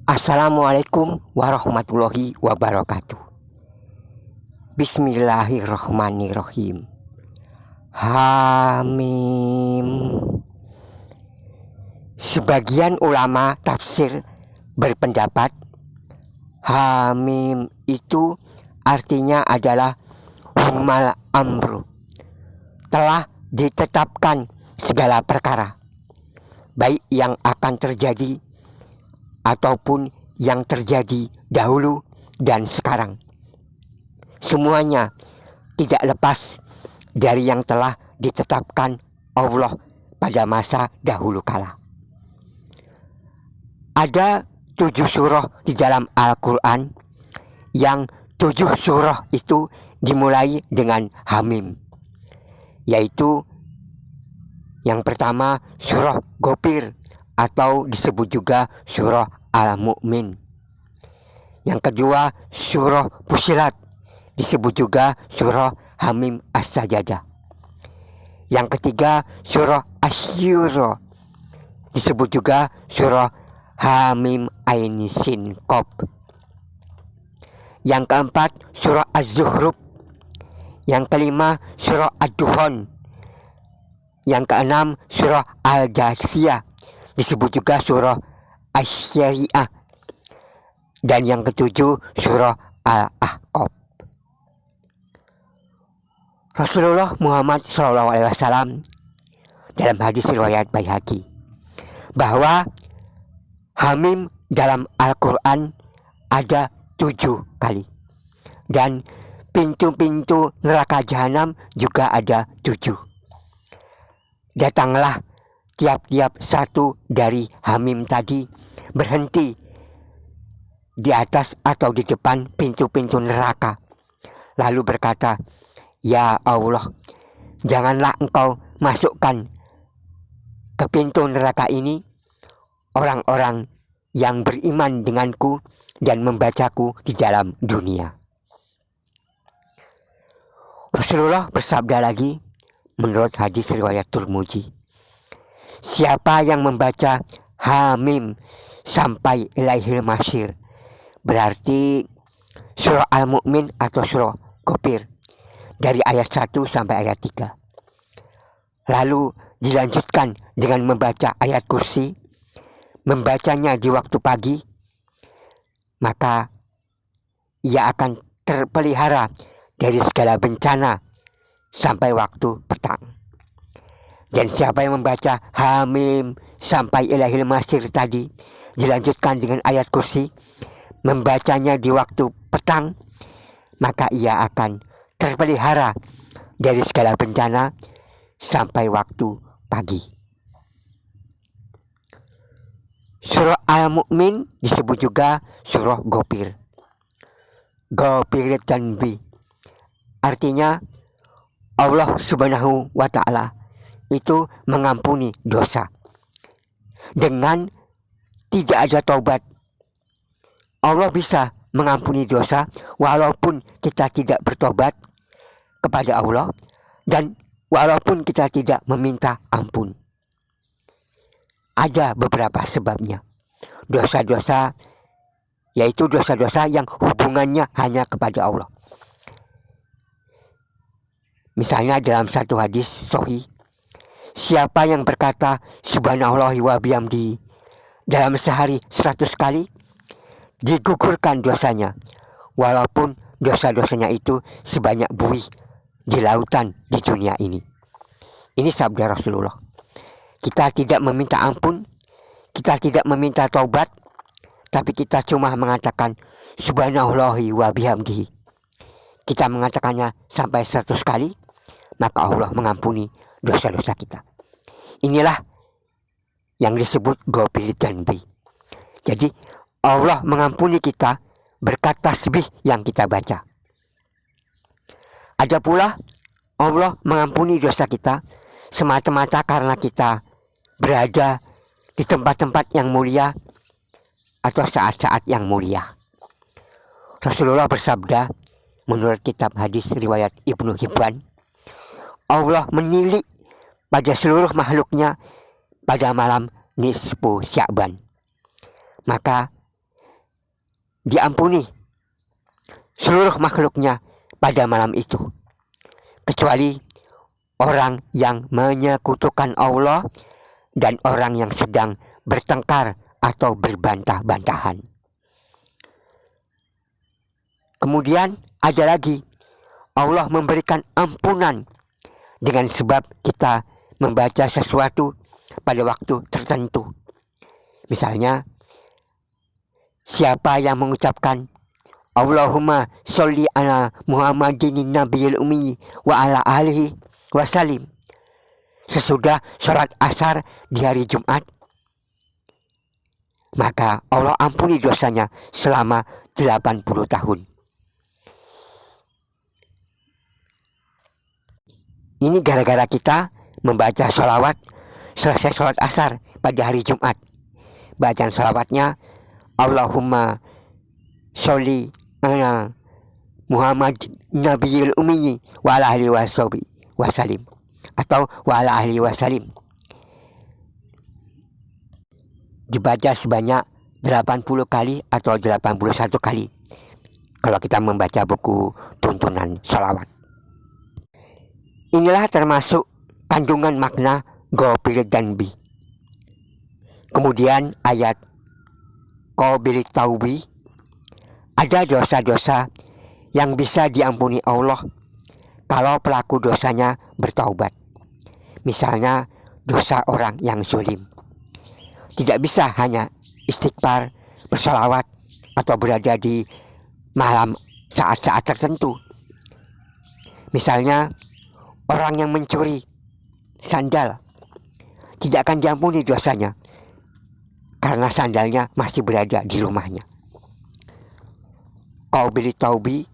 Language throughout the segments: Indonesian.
Assalamualaikum warahmatullahi wabarakatuh. Bismillahirrahmanirrahim. Hamim. Sebagian ulama tafsir berpendapat Hamim itu artinya adalah humal amru, telah ditetapkan segala perkara, baik yang akan terjadi ataupun yang terjadi dahulu dan sekarang. Semuanya tidak lepas dari yang telah ditetapkan Allah pada masa dahulu kala. Ada 7 surah di dalam Al-Quran, yang 7 surah itu dimulai dengan Hamim, yaitu yang pertama surah Ghafir atau disebut juga surah Al-Mu'min. Yang kedua surah Fussilat, disebut juga surah Hamim As-Sajadah. Yang ketiga surah Asy-Syura, disebut juga surah Hamim Ain Sin Qaf. Yang keempat surah Az-Zukhruf. Yang kelima surah Ad-Dukhan. Yang keenam surah Al-Jasiyah, disebut juga surah Asy-Syariah. Dan yang ketujuh surah Al-Ahqaf. Rasulullah Muhammad SAW dalam hadis riwayat Baihaqi bahwa Hamim dalam Al-Quran ada 7 kali, dan pintu-pintu neraka jahanam juga ada 7. Datanglah tiap-tiap satu dari Hamim tadi berhenti di atas atau di depan pintu-pintu neraka, lalu berkata, "Ya Allah, janganlah Engkau masukkan ke pintu neraka ini orang-orang yang beriman denganku dan membacaku di dalam dunia." Rasulullah bersabda lagi menurut hadis riwayat Tirmidzi, siapa yang membaca Hamim sampai ilaihil masyir, berarti surah Al-Mu'min atau surah Ghafir dari ayat 1 sampai ayat 3, lalu dilanjutkan dengan membaca ayat kursi, membacanya di waktu pagi, maka ia akan terpelihara dari segala bencana sampai waktu petang. Dan siapa yang membaca Hamim sampai ilaihil masyir tadi, dilanjutkan dengan ayat kursi, membacanya di waktu petang, maka ia akan terpelihara dari segala bencana sampai waktu pagi. Surah Al-Mu'min disebut juga surah Ghafir. Ghafir Dzanbi artinya Allah Subhanahu wa Ta'ala itu mengampuni dosa. Dengan tidak ada taubat, Allah bisa mengampuni dosa walaupun kita tidak bertobat kepada Allah dan walaupun kita tidak meminta ampun. Ada beberapa sebabnya. Dosa-dosa, yaitu dosa-dosa yang hubungannya hanya kepada Allah. Misalnya dalam satu hadis sahih, siapa yang berkata subhanallahi wa bihamdihi dalam sehari 100 kali, digugurkan dosanya, walaupun dosa-dosanya itu sebanyak buih di lautan di dunia ini. Ini sabda Rasulullah. Kita tidak meminta ampun, kita tidak meminta taubat, tapi kita cuma mengatakan subhanallahi wa bihamdihi. Kita mengatakannya sampai 100 kali, maka Allah mengampuni dosa-dosa kita. Inilah yang disebut Ghafir Dzanbi. Jadi Allah mengampuni kita berkat tasbih yang kita baca. Ada pula Allah mengampuni dosa kita semata-mata karena kita berada di tempat-tempat yang mulia atau saat-saat yang mulia. Rasulullah bersabda menurut kitab hadis riwayat Ibnu Hibban, Allah menilik pada seluruh makhluknya pada malam nisfu Sya'ban. Maka diampuni seluruh makhluknya pada malam itu, kecuali orang yang menyekutukan Allah dan orang yang sedang bertengkar atau berbantah-bantahan. Kemudian ada lagi, Allah memberikan ampunan dengan sebab kita membaca sesuatu pada waktu tertentu. Misalnya, siapa yang mengucapkan Allahumma sholli ala Muhammadin nabiyil ummi wa ala alihi wasallim sesudah sholat asar di hari Jumat, maka Allah ampuni dosanya selama 80 tahun. Ini gara-gara kita membaca sholawat selesai sholat asar pada hari Jumat. Bacaan sholawatnya Allahumma sholli ala Muhammad nabiyil ummi wa ala alihi wasallim atau wa ala alihi wasallim. Dibaca sebanyak 80 kali atau 81 kali kalau kita membaca buku tuntunan sholawat. Inilah termasuk kandungan makna Ghafir Dzanbi. Kemudian ayat Qabilit Taubi, ada dosa-dosa yang bisa diampuni Allah kalau pelaku dosanya bertaubat. Misalnya dosa orang yang zalim. Tidak bisa hanya istighfar, bersalawat, atau berada di malam saat-saat tertentu. Misalnya orang yang mencuri sandal tidak akan diampuni dosanya karena sandalnya masih berada di rumahnya. Qabilit Taubi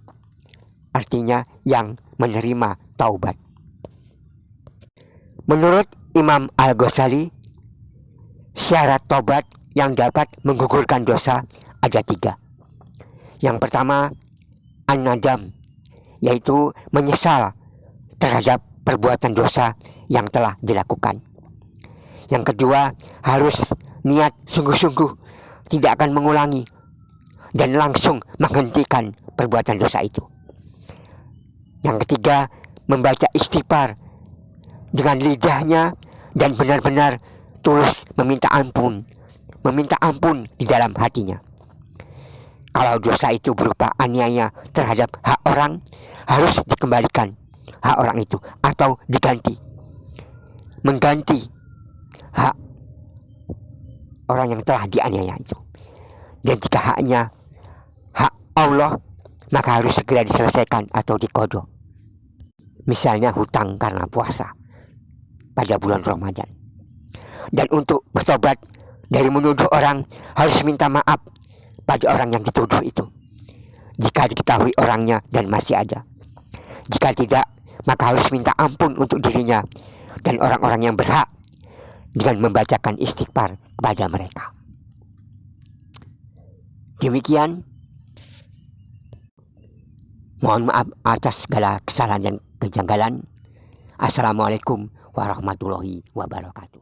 artinya yang menerima taubat. Menurut Imam Al-Ghazali, syarat taubat yang dapat menggugurkan dosa ada 3. Yang pertama, an-nadam, yaitu menyesal terhadap perbuatan dosa yang telah dilakukan. Yang kedua, harus niat sungguh-sungguh tidak akan mengulangi dan langsung menghentikan perbuatan dosa itu. Yang ketiga, membaca istighfar dengan lidahnya dan benar-benar tulus meminta ampun di dalam hatinya. Kalau dosa itu berupa aniaya terhadap hak orang, harus dikembalikan hak orang itu atau mengganti hak orang yang telah dianiaya itu. Dan jika haknya hak Allah, maka harus segera diselesaikan atau diqadha. Misalnya hutang karena puasa pada bulan Ramadan. Dan untuk bertobat dari menuduh orang, harus minta maaf pada orang yang dituduh itu, jika diketahui orangnya dan masih ada. Jika tidak, maka harus minta ampun untuk dirinya dan orang-orang yang berhak dengan membacakan istighfar kepada mereka. Demikian. Mohon maaf atas segala kesalahan dan kejanggalan. Assalamualaikum warahmatullahi wabarakatuh.